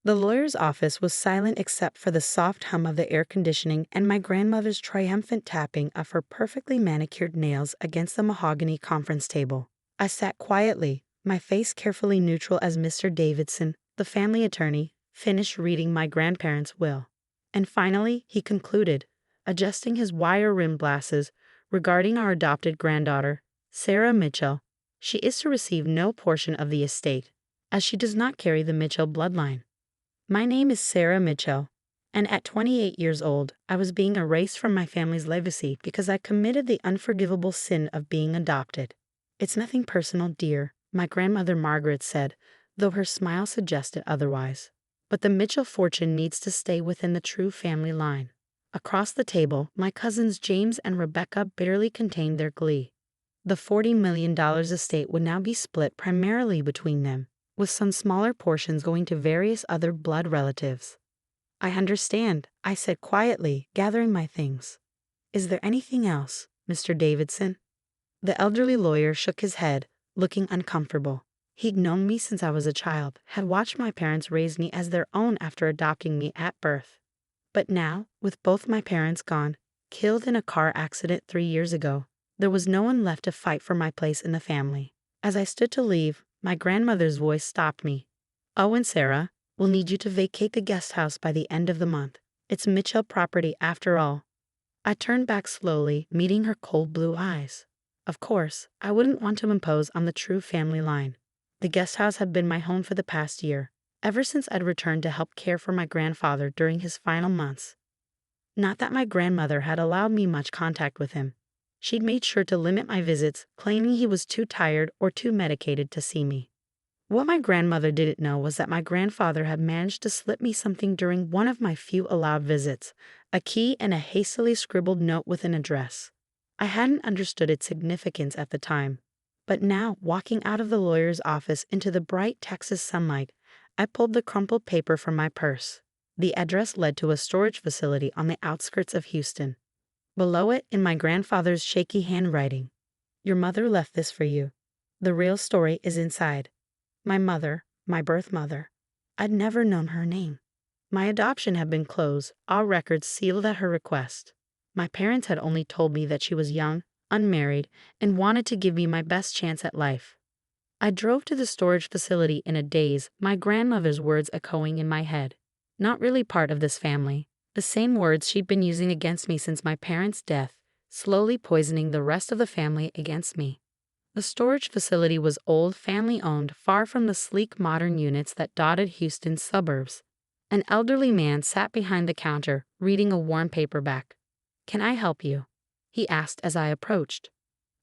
The lawyer's office was silent except for the soft hum of the air conditioning and my grandmother's triumphant tapping of her perfectly manicured nails against the mahogany conference table. I sat quietly, my face carefully neutral as Mr. Davidson, the family attorney, finished reading my grandparents' will. And finally, he concluded, adjusting his wire-rimmed glasses, regarding our adopted granddaughter, Sarah Mitchell. She is to receive no portion of the estate, as she does not carry the Mitchell bloodline. My name is Sarah Mitchell, and at 28 years old, I was being erased from my family's legacy because I committed the unforgivable sin of being adopted. It's nothing personal, dear, my grandmother Margaret said, though her smile suggested otherwise. But the Mitchell fortune needs to stay within the true family line. Across the table, my cousins James and Rebecca bitterly contained their glee. The $40 million estate would now be split primarily between them, with some smaller portions going to various other blood relatives. I understand, I said quietly, gathering my things. Is there anything else, Mr. Davidson? The elderly lawyer shook his head, looking uncomfortable. He'd known me since I was a child, had watched my parents raise me as their own after adopting me at birth. But now, with both my parents gone, killed in a car accident 3 years ago, there was no one left to fight for my place in the family. As I stood to leave, my grandmother's voice stopped me. Oh, and Sarah, we'll need you to vacate the guest house by the end of the month. It's Mitchell property after all. I turned back slowly, meeting her cold blue eyes. Of course, I wouldn't want to impose on the true family line. The guest house had been my home for the past year, ever since I'd returned to help care for my grandfather during his final months. Not that my grandmother had allowed me much contact with him. She'd made sure to limit my visits, claiming he was too tired or too medicated to see me. What my grandmother didn't know was that my grandfather had managed to slip me something during one of my few allowed visits, a key and a hastily scribbled note with an address. I hadn't understood its significance at the time, but now, walking out of the lawyer's office into the bright Texas sunlight, I pulled the crumpled paper from my purse. The address led to a storage facility on the outskirts of Houston. Below it, in my grandfather's shaky handwriting, "Your mother left this for you. The real story is inside." My mother, my birth mother. I'd never known her name. My adoption had been closed, all records sealed at her request. My parents had only told me that she was young, unmarried, and wanted to give me my best chance at life. I drove to the storage facility in a daze, my grandmother's words echoing in my head. Not really part of this family. The same words she'd been using against me since my parents' death, slowly poisoning the rest of the family against me. The storage facility was old, family-owned, far from the sleek modern units that dotted Houston's suburbs. An elderly man sat behind the counter, reading a worn paperback. "Can I help you?" he asked as I approached.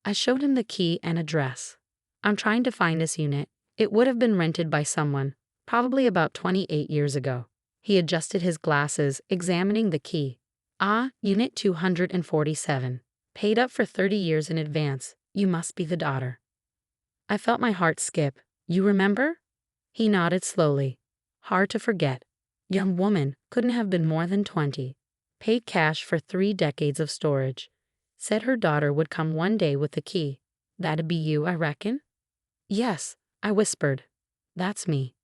I showed him the key and address. "I'm trying to find this unit. It would have been rented by someone, probably about 28 years ago." He adjusted his glasses, examining the key. "Ah, Unit 247. Paid up for 30 years in advance. You must be the daughter." I felt my heart skip. "You remember?" He nodded slowly. "Hard to forget. Young woman, couldn't have been more than 20. Paid cash for 3 decades of storage. Said her daughter would come one day with the key. That'd be you, I reckon?" "Yes," I whispered. "That's me."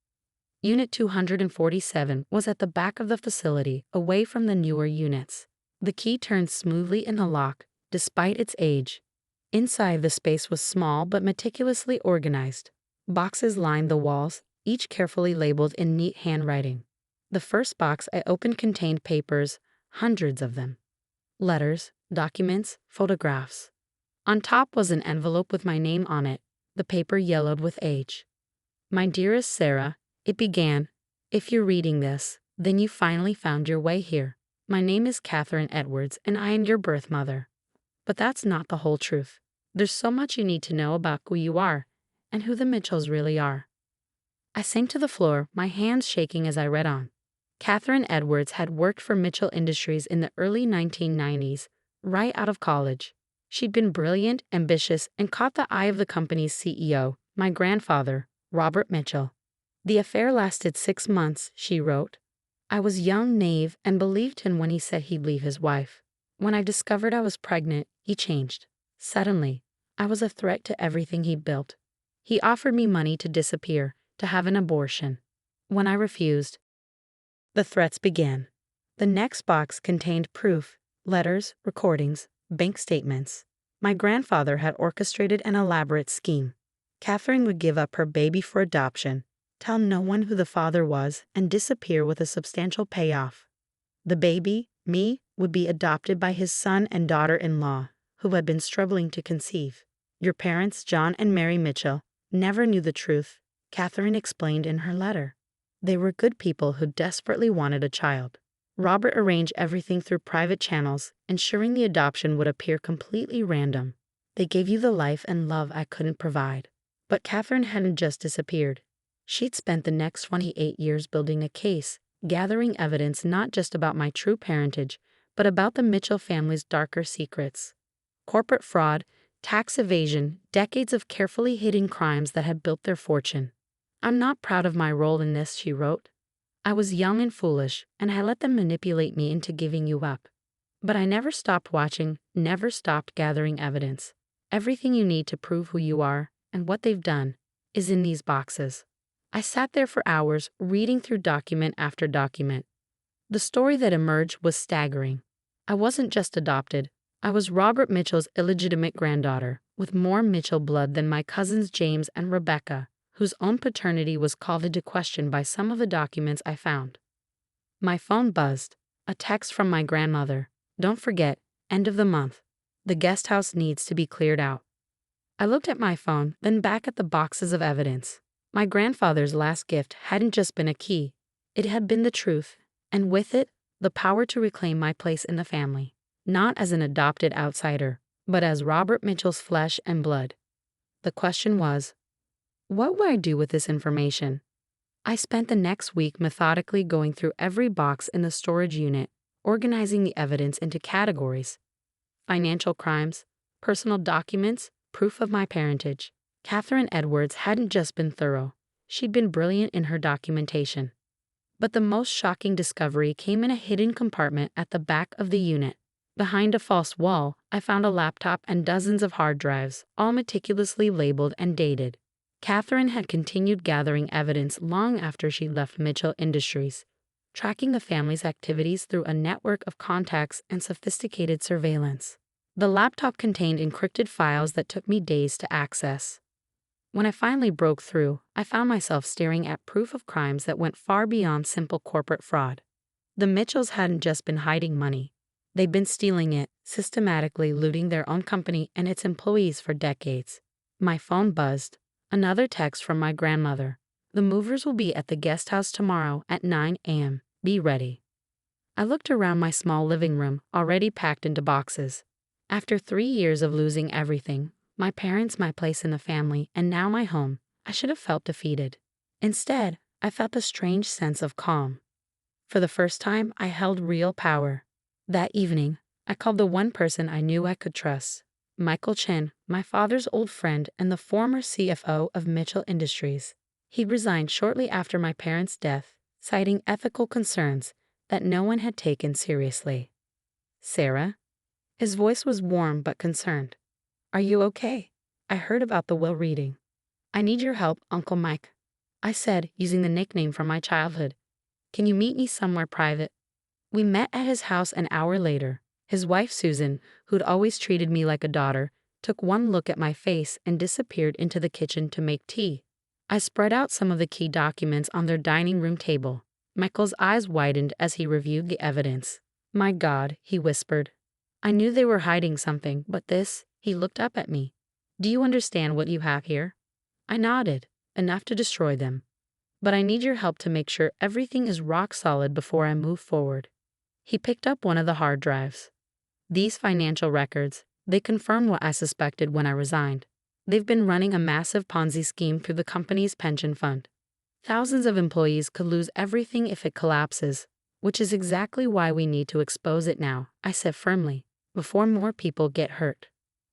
Unit 247 was at the back of the facility, away from the newer units. The key turned smoothly in the lock, despite its age. Inside, the space was small but meticulously organized. Boxes lined the walls, each carefully labeled in neat handwriting. The first box I opened contained papers, hundreds of them. Letters, documents, photographs. On top was an envelope with my name on it, the paper yellowed with age. "My dearest Sarah," it began, "if you're reading this, then you finally found your way here. My name is Catherine Edwards, and I am your birth mother. But that's not the whole truth. There's so much you need to know about who you are, and who the Mitchells really are." I sank to the floor, my hands shaking as I read on. Catherine Edwards had worked for Mitchell Industries in the early 1990s, right out of college. She'd been brilliant, ambitious, and caught the eye of the company's CEO, my grandfather, Robert Mitchell. "The affair lasted 6 months," she wrote. "I was young, naive, and believed him when he said he'd leave his wife. When I discovered I was pregnant, he changed. Suddenly, I was a threat to everything he built. He offered me money to disappear, to have an abortion. When I refused, The threats began. The next box contained proof, letters, recordings, bank statements. My grandfather had orchestrated an elaborate scheme. Catherine would give up her baby for adoption, tell no one who the father was, and disappear with a substantial payoff. The baby, me, would be adopted by his son and daughter-in-law, who had been struggling to conceive. Your parents, John and Mary Mitchell, never knew the truth, Catherine explained in her letter. They were good people who desperately wanted a child. Robert arranged everything through private channels, ensuring the adoption would appear completely random. They gave you the life and love I couldn't provide. But Catherine hadn't just disappeared. She'd spent the next 28 years building a case, gathering evidence not just about my true parentage, but about the Mitchell family's darker secrets. Corporate fraud, tax evasion, decades of carefully hidden crimes that had built their fortune. I'm not proud of my role in this, she wrote. I was young and foolish, and I let them manipulate me into giving you up. But I never stopped watching, never stopped gathering evidence. Everything you need to prove who you are, and what they've done, is in these boxes. I sat there for hours, reading through document after document. The story that emerged was staggering. I wasn't just adopted. I was Robert Mitchell's illegitimate granddaughter, with more Mitchell blood than my cousins James and Rebecca, whose own paternity was called into question by some of the documents I found. My phone buzzed. A text from my grandmother. Don't forget, end of the month. The guest house needs to be cleared out. I looked at my phone, then back at the boxes of evidence. My grandfather's last gift hadn't just been a key. It had been the truth, and with it, the power to reclaim my place in the family. Not as an adopted outsider, but as Robert Mitchell's flesh and blood. The question was, what would I do with this information? I spent the next week methodically going through every box in the storage unit, organizing the evidence into categories. Financial crimes, personal documents, proof of my parentage. Catherine Edwards hadn't just been thorough, she'd been brilliant in her documentation. But the most shocking discovery came in a hidden compartment at the back of the unit. Behind a false wall, I found a laptop and dozens of hard drives, all meticulously labeled and dated. Catherine had continued gathering evidence long after she left Mitchell Industries, tracking the family's activities through a network of contacts and sophisticated surveillance. The laptop contained encrypted files that took me days to access. When I finally broke through, I found myself staring at proof of crimes that went far beyond simple corporate fraud. The Mitchells hadn't just been hiding money. They'd been stealing it, systematically looting their own company and its employees for decades. My phone buzzed. Another text from my grandmother. The movers will be at the guest house tomorrow at 9 a.m. Be ready. I looked around my small living room, already packed into boxes. After 3 years of losing everything, my parents, my place in the family, and now my home, I should have felt defeated. Instead, I felt a strange sense of calm. For the first time, I held real power. That evening, I called the one person I knew I could trust, Michael Chen, my father's old friend and the former CFO of Mitchell Industries. He resigned shortly after my parents' death, citing ethical concerns that no one had taken seriously. Sarah? His voice was warm but concerned. Are you okay? I heard about the will reading. I need your help, Uncle Mike. I said, using the nickname from my childhood. Can you meet me somewhere private? We met at his house an hour later. His wife, Susan, who'd always treated me like a daughter, took one look at my face and disappeared into the kitchen to make tea. I spread out some of the key documents on their dining room table. Michael's eyes widened as he reviewed the evidence. My God, he whispered. I knew they were hiding something, but this, he looked up at me. Do you understand what you have here? I nodded, enough to destroy them. But I need your help to make sure everything is rock solid before I move forward. He picked up one of the hard drives. These financial records, they confirm what I suspected when I resigned. They've been running a massive Ponzi scheme through the company's pension fund. Thousands of employees could lose everything if it collapses, which is exactly why we need to expose it now, I said firmly, before more people get hurt.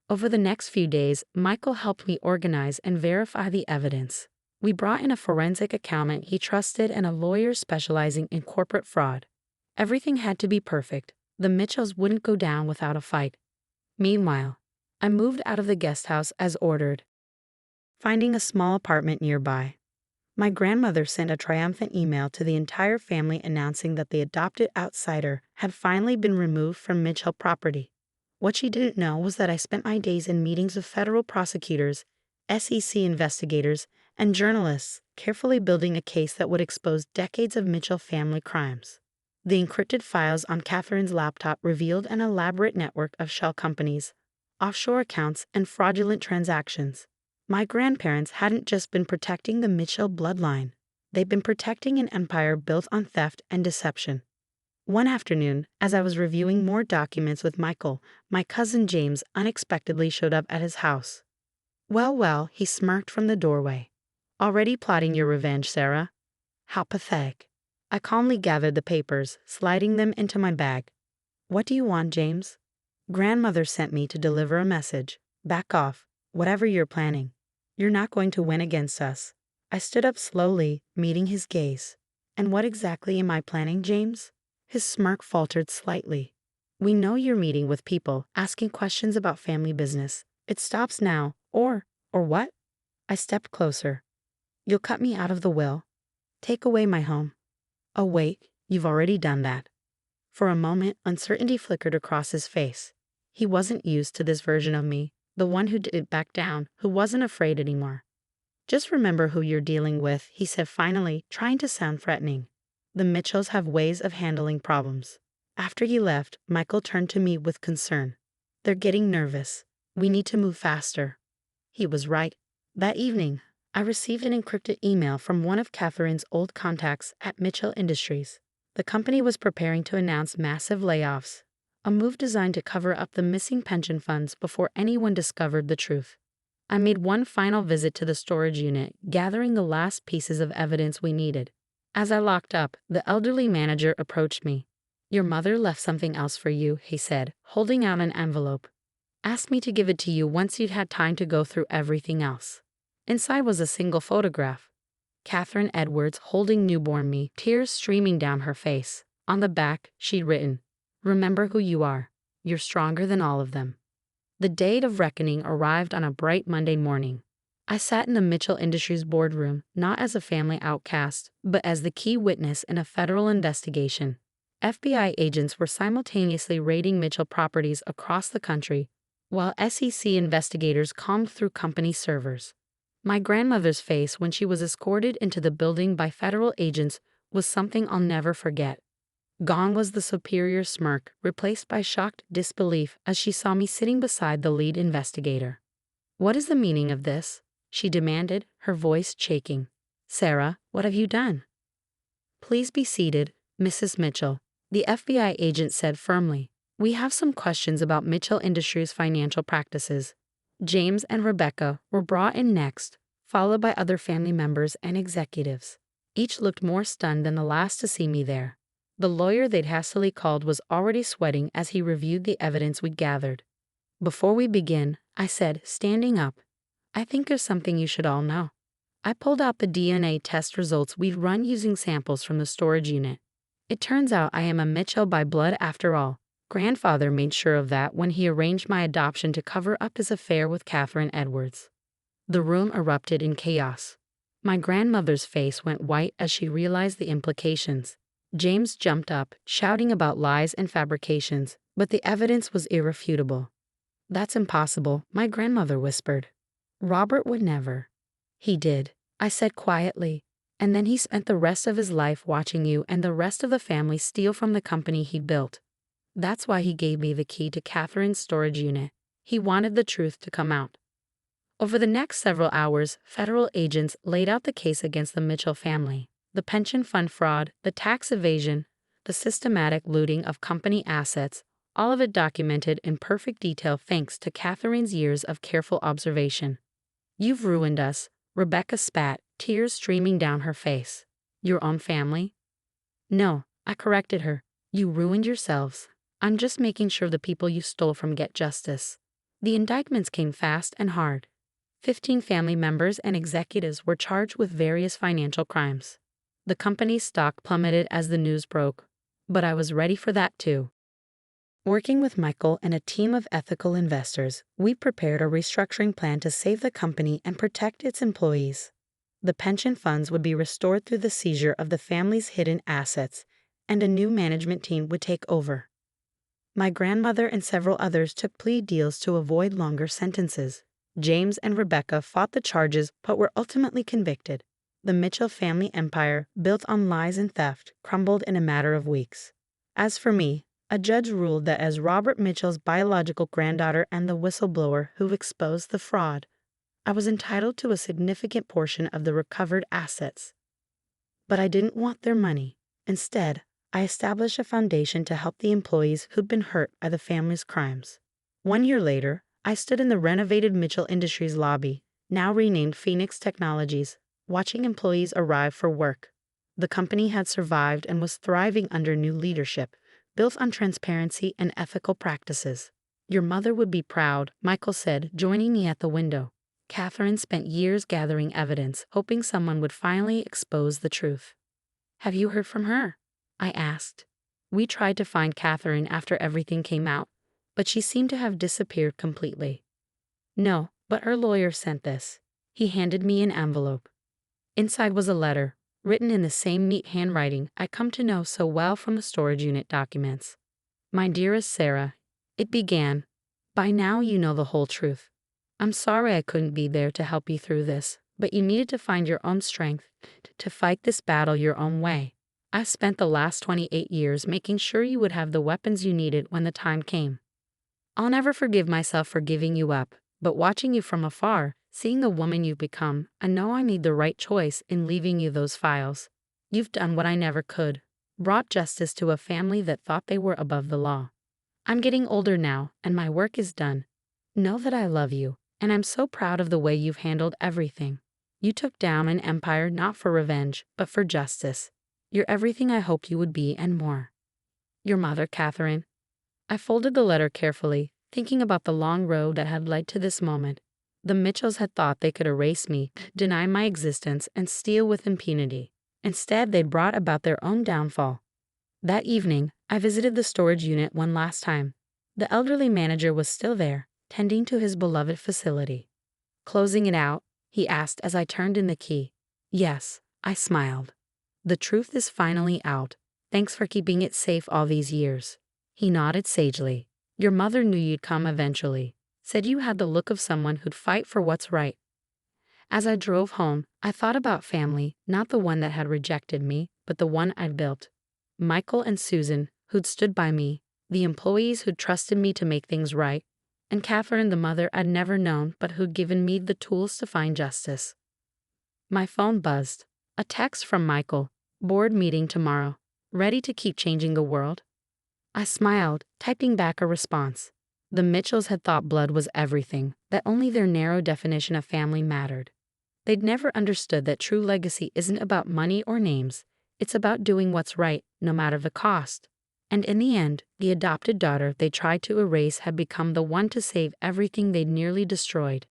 Over the next few days, Michael helped me organize and verify the evidence. We brought in a forensic accountant he trusted and a lawyer specializing in corporate fraud. Everything had to be perfect. The Mitchells wouldn't go down without a fight. Meanwhile, I moved out of the guest house as ordered, finding a small apartment nearby. My grandmother sent a triumphant email to the entire family announcing that the adopted outsider had finally been removed from Mitchell property. What she didn't know was that I spent my days in meetings with federal prosecutors, SEC investigators, and journalists, carefully building a case that would expose decades of Mitchell family crimes. The encrypted files on Catherine's laptop revealed an elaborate network of shell companies, offshore accounts, and fraudulent transactions. My grandparents hadn't just been protecting the Mitchell bloodline. They'd been protecting an empire built on theft and deception. One afternoon, as I was reviewing more documents with Michael, my cousin James unexpectedly showed up at his house. Well, he smirked from the doorway. Already plotting your revenge, Sarah? How pathetic. I calmly gathered the papers, sliding them into my bag. What do you want, James? Grandmother sent me to deliver a message. Back off, whatever you're planning. You're not going to win against us. I stood up slowly, meeting his gaze. And what exactly am I planning, James? His smirk faltered slightly. We know you're meeting with people, asking questions about family business. It stops now, or what? I stepped closer. You'll cut me out of the will. Take away my home. Oh wait, you've already done that. For a moment, uncertainty flickered across his face. He wasn't used to this version of me, the one who didn't back down, who wasn't afraid anymore. Just remember who you're dealing with, he said finally, trying to sound threatening. The Mitchells have ways of handling problems. After he left, Michael turned to me with concern. They're getting nervous. We need to move faster. He was right. That evening, I received an encrypted email from one of Catherine's old contacts at Mitchell Industries. The company was preparing to announce massive layoffs, a move designed to cover up the missing pension funds before anyone discovered the truth. I made one final visit to the storage unit, gathering the last pieces of evidence we needed. As I locked up, the elderly manager approached me. Your mother left something else for you, he said, holding out an envelope. Asked me to give it to you once you'd had time to go through everything else. Inside was a single photograph. Catherine Edwards holding newborn me, tears streaming down her face. On the back, she'd written, "Remember who you are. You're stronger than all of them." The date of reckoning arrived on a bright Monday morning. I sat in the Mitchell Industries boardroom, not as a family outcast, but as the key witness in a federal investigation. FBI agents were simultaneously raiding Mitchell properties across the country, while SEC investigators combed through company servers. My grandmother's face when she was escorted into the building by federal agents was something I'll never forget. Gone was the superior smirk, replaced by shocked disbelief as she saw me sitting beside the lead investigator. What is the meaning of this? She demanded, her voice shaking. Sarah, what have you done? Please be seated, Mrs. Mitchell, the FBI agent said firmly. We have some questions about Mitchell Industries' financial practices. James and Rebecca were brought in next, followed by other family members and executives. Each looked more stunned than the last to see me there. The lawyer they'd hastily called was already sweating as he reviewed the evidence we'd gathered. Before we begin, I said, standing up, I think there's something you should all know. I pulled out the DNA test results we'd run using samples from the storage unit. It turns out I am a Mitchell by blood after all. Grandfather made sure of that when he arranged my adoption to cover up his affair with Catherine Edwards. The room erupted in chaos. My grandmother's face went white as she realized the implications. James jumped up, shouting about lies and fabrications, but the evidence was irrefutable. That's impossible, my grandmother whispered. Robert would never. He did, I said quietly, and then he spent the rest of his life watching you and the rest of the family steal from the company he built. That's why he gave me the key to Catherine's storage unit. He wanted the truth to come out. Over the next several hours, federal agents laid out the case against the Mitchell family. The pension fund fraud, the tax evasion, the systematic looting of company assets, all of it documented in perfect detail thanks to Catherine's years of careful observation. You've ruined us, Rebecca spat, tears streaming down her face. Your own family? No, I corrected her. You ruined yourselves. I'm just making sure the people you stole from get justice. The indictments came fast and hard. 15 family members and executives were charged with various financial crimes. The company's stock plummeted as the news broke, but I was ready for that too. Working with Michael and a team of ethical investors, we prepared a restructuring plan to save the company and protect its employees. The pension funds would be restored through the seizure of the family's hidden assets, and a new management team would take over. My grandmother and several others took plea deals to avoid longer sentences. James and Rebecca fought the charges but were ultimately convicted. The Mitchell family empire, built on lies and theft, crumbled in a matter of weeks. As for me, a judge ruled that as Robert Mitchell's biological granddaughter and the whistleblower who exposed the fraud, I was entitled to a significant portion of the recovered assets. But I didn't want their money. Instead, I established a foundation to help the employees who'd been hurt by the family's crimes. 1 year later, I stood in the renovated Mitchell Industries lobby, now renamed Phoenix Technologies, watching employees arrive for work. The company had survived and was thriving under new leadership, built on transparency and ethical practices. "Your mother would be proud," Michael said, joining me at the window. Catherine spent years gathering evidence, hoping someone would finally expose the truth. "Have you heard from her?" I asked. We tried to find Catherine after everything came out, but she seemed to have disappeared completely. "No, but her lawyer sent this." He handed me an envelope. Inside was a letter, written in the same neat handwriting I come to know so well from the storage unit documents. "My dearest Sarah," it began, "by now you know the whole truth. I'm sorry I couldn't be there to help you through this, but you needed to find your own strength to fight this battle your own way. I spent the last 28 years making sure you would have the weapons you needed when the time came. I'll never forgive myself for giving you up, but watching you from afar, seeing the woman you've become, I know I made the right choice in leaving you those files. You've done what I never could, brought justice to a family that thought they were above the law. I'm getting older now, and my work is done. Know that I love you, and I'm so proud of the way you've handled everything. You took down an empire not for revenge, but for justice. You're everything I hoped you would be and more. Your mother, Catherine." I folded the letter carefully, thinking about the long road that had led to this moment. The Mitchells had thought they could erase me, deny my existence, and steal with impunity. Instead, they'd brought about their own downfall. That evening, I visited the storage unit one last time. The elderly manager was still there, tending to his beloved facility. "Closing it out?" he asked as I turned in the key. "Yes," I smiled. "The truth is finally out. Thanks for keeping it safe all these years." He nodded sagely. "Your mother knew you'd come eventually. Said you had the look of someone who'd fight for what's right." As I drove home, I thought about family, not the one that had rejected me, but the one I'd built. Michael and Susan, who'd stood by me, the employees who'd trusted me to make things right, and Catherine, the mother I'd never known but who'd given me the tools to find justice. My phone buzzed. A text from Michael. "Board meeting tomorrow. Ready to keep changing the world?" I smiled, typing back a response. The Mitchells had thought blood was everything, that only their narrow definition of family mattered. They'd never understood that true legacy isn't about money or names. It's about doing what's right, no matter the cost. And in the end, the adopted daughter they tried to erase had become the one to save everything they'd nearly destroyed.